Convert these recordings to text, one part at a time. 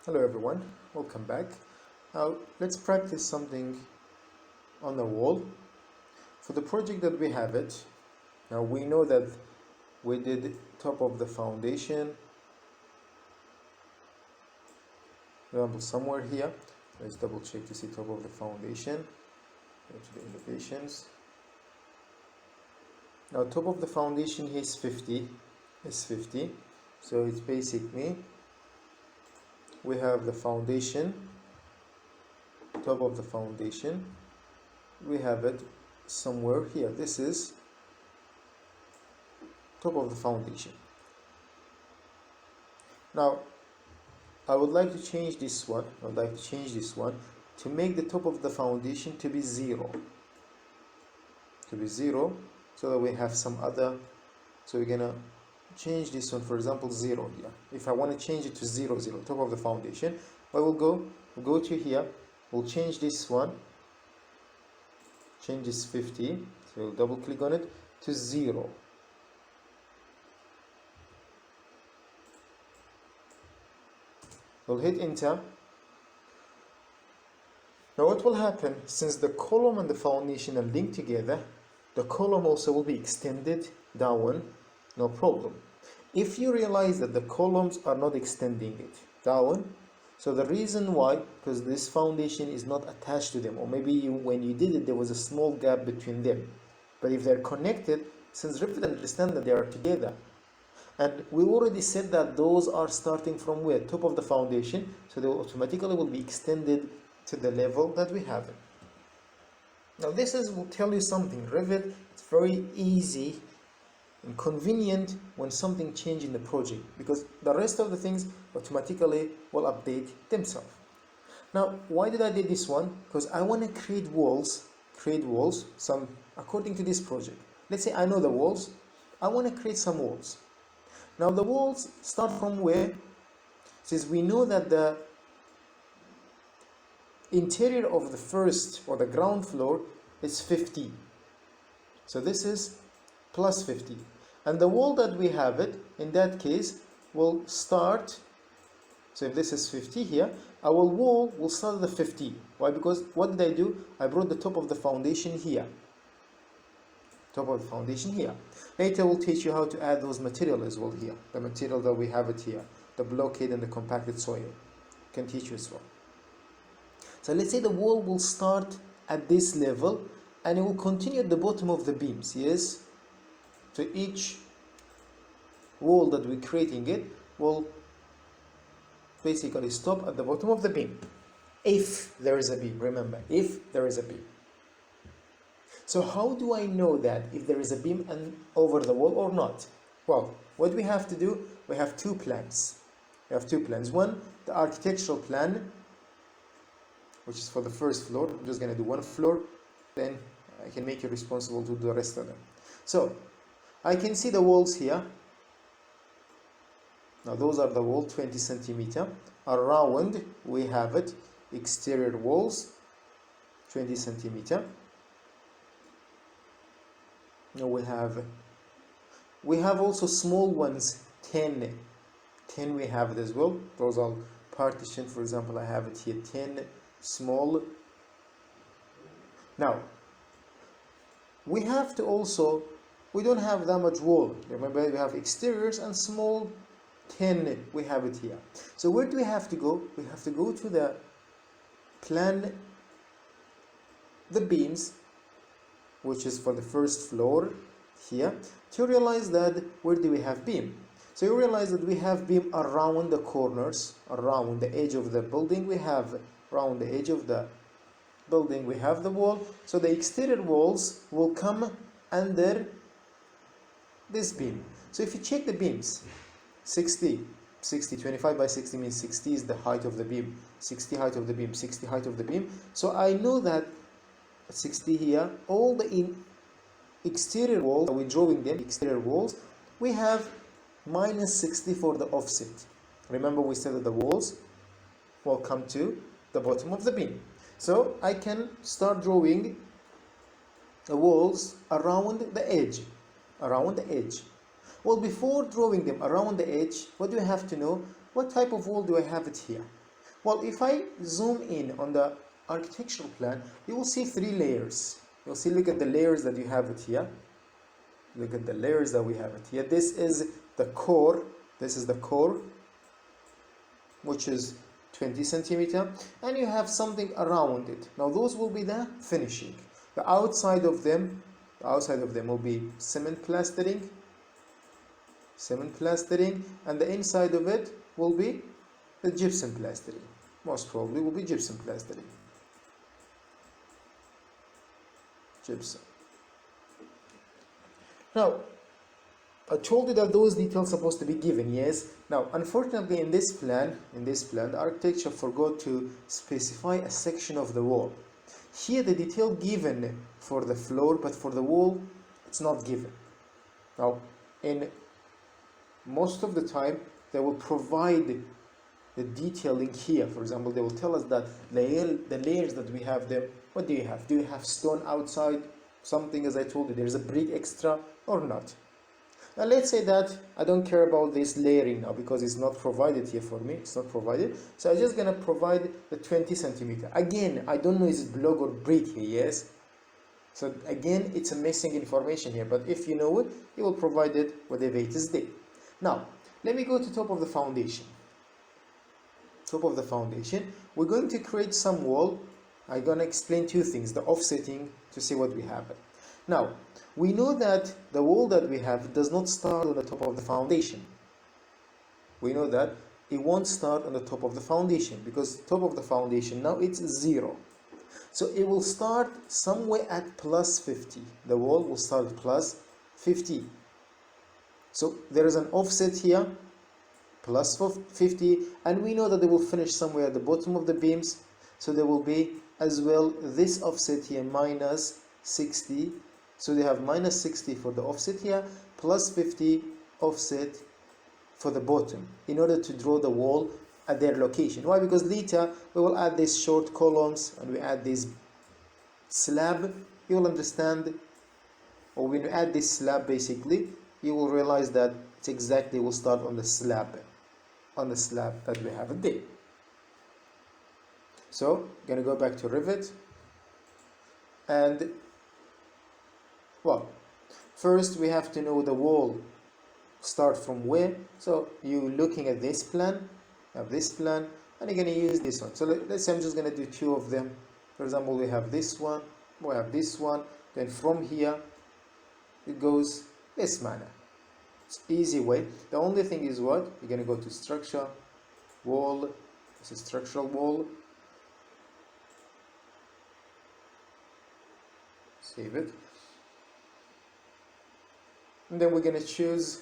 Hello everyone, welcome back. Now let's practice something on the wall. For the project that we have it, now we know that we did top of the foundation, for example somewhere here. Let's double check to see top of the foundation. Go to the elevations. Now top of the foundation here is 50, so it's basically we have the foundation, top of the foundation, we have it somewhere here. This is top of the foundation. Now I would like to change this one. To make the top of the foundation to be zero, so that we have some other. So we're gonna change this one, for example 0 here. If I want to change it to 0, top of the foundation, I will go to here, we'll change this one, change this 50, so we'll double click on it to 0. We'll hit enter. Now what will happen, since the column and the foundation are linked together, the column also will be extended down, no problem. If you realize that the columns are not extending it down, so the reason why, because this foundation is not attached to them, or maybe when you did it there was a small gap between them. But if they're connected, since Revit understand that they are together, and we already said that those are starting from where? Top of the foundation, so they automatically will be extended to the level that we have it. Now this will tell you something. Revit, it's very easy and convenient when something changes in the project, because the rest of the things automatically will update themselves. Now why did I do this one? Because I want to create walls, some according to this project. Let's say I know the walls, I want to create some walls. Now the walls start from where? Since we know that the interior of the first or the ground floor is 50, so this is plus 50, and the wall that we have it in that case will start. So if this is 50 here, our wall will start at the 50. Why? Because what did I do? I brought the top of the foundation here. Later we'll teach you how to add those material as well here. The material that we have it here, the blockade and the compacted soil, can teach you as well. So let's say the wall will start at this level and it will continue at the bottom of the beams. Yes. So each wall that we're creating it will basically stop at the bottom of the beam. If there is a beam, remember, if there is a beam. So how do I know that if there is a beam and over the wall or not? Well, what we have to do, we have two plans. One, the architectural plan, which is for the first floor. I'm just going to do one floor, then I can make you responsible to do the rest of them. So I can see the walls here. Now those are the walls, 20 centimeter. Around we have it, exterior walls, 20 centimeter. Now we have also small ones, 10 we have it as well. Those are partition. For example, I have it here 10 small. Now we have to also, we don't have that much wall. Remember, we have exteriors and small 10 we have it here. So where do we have to go? We have to go to the plan, the beams, which is for the first floor here, to realize that where do we have beam. So you realize that we have beam around the corners, around the edge of the building. We have around the edge of the building we have the wall. So the exterior walls will come under this beam. So if you check the beams, 60, 25 by 60 means 60 is the height of the beam, 60 height of the beam, 60 height of the beam. So I know that 60 here, all the exterior walls, we're drawing them, exterior walls, we have minus 60 for the offset. Remember we said that the walls will come to the bottom of the beam. So I can start drawing the walls around the edge. Well, before drawing them around the edge, what do I have to know? What type of wall do I have it here? Well, if I zoom in on the architectural plan, you will see 3 layers. You'll see, look at the layers that you have it here. Look at the layers that we have it here. This is the core. This is the core, which is 20 centimeter, and you have something around it. Now those will be the finishing. The outside of them will be cement plastering, and the inside of it will be the gypsum plastering. Most probably will be gypsum plastering. Gypsum. Now, I told you that those details are supposed to be given, yes. Now, unfortunately, in this plan, the architecture forgot to specify a section of the wall. Here, the detail given for the floor, but for the wall, it's not given. Now, in most of the time, they will provide the detailing here. For example, they will tell us that the layers that we have there, what do you have? Do you have stone outside? Something, as I told you, there's a brick extra or not? Now let's say that I don't care about this layering now because it's not provided here for me. It's not provided. So I'm just going to provide the 20 centimeter. Again, I don't know is it block or brick here, yes? So again, it's a missing information here. But if you know it, you will provide it whatever it is there. Now, let me go to top of the foundation. Top of the foundation. We're going to create some wall. I'm going to explain 2 things. The offsetting to see what we have. Now, we know that the wall that we have does not start on the top of the foundation. We know that it won't start on the top of the foundation because top of the foundation now it's 0. So it will start somewhere at plus 50. The wall will start at plus 50. So there is an offset here, plus 50, and we know that they will finish somewhere at the bottom of the beams. So there will be as well this offset here minus 60. So they have minus 60 for the offset here, plus 50 offset for the bottom in order to draw the wall at their location. Why? Because later we will add these short columns and we add this slab. You will understand, or when you add this slab basically, you will realize that it exactly will start on the slab that we have there. So I'm going to go back to Revit and well, first we have to know the wall start from where. So you're looking at this plan, and you're going to use this one. So let's say I'm just going to do 2 of them. For example, we have this one, then from here it goes this manner. It's easy way. The only thing is what? You're going to go to structure, wall, this is structural wall, save it. And then we're going to choose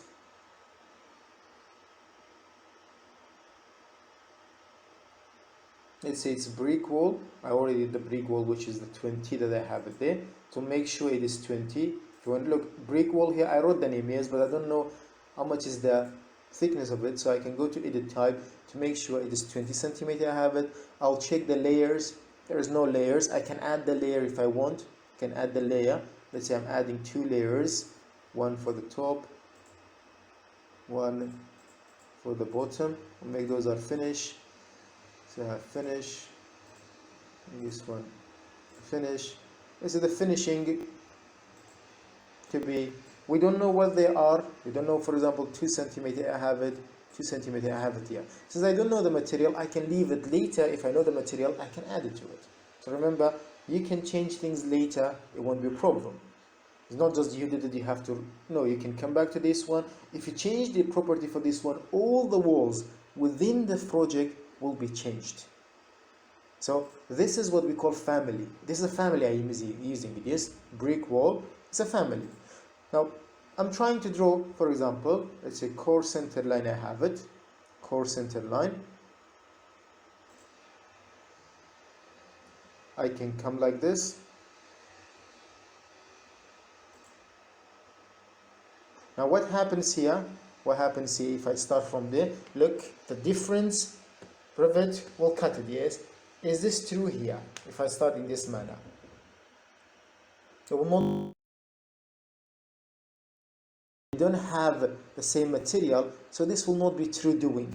let's say it's brick wall. I already did the brick wall, which is the 20 that I have it there. So make sure it is 20. If you want to look, brick wall here, I wrote the name, yes, but I don't know how much is the thickness of it. So I can go to edit type to make sure it is 20 centimeter. I have it. I'll check the layers. There is no layers. I can add the layer if I want. I can add the layer. Let's say I'm adding 2 layers. One for the top, one for the bottom. I'll make those are finish. So I have finish, and this one finish. This is the finishing to be, we don't know what they are. We don't know, for example, 2 centimeter I have it, 2 centimeter I have it here. Since I don't know the material, I can leave it later. If I know the material, I can add it to it. So remember, you can change things later, it won't be a problem. It's not just you did it, you have to, no, you can come back to this one. If you change the property for this one, all the walls within the project will be changed. So this is what we call family. This is a family I am using it. Yes, brick wall, it's a family. Now, I'm trying to draw, for example, let's say core center line, I have it, core center line. I can come like this. Now what happens here? What happens here if I start from there? Look, the difference, Revit will cut it, yes? Is this true here, if I start in this manner? So we don't have the same material, so this will not be true doing.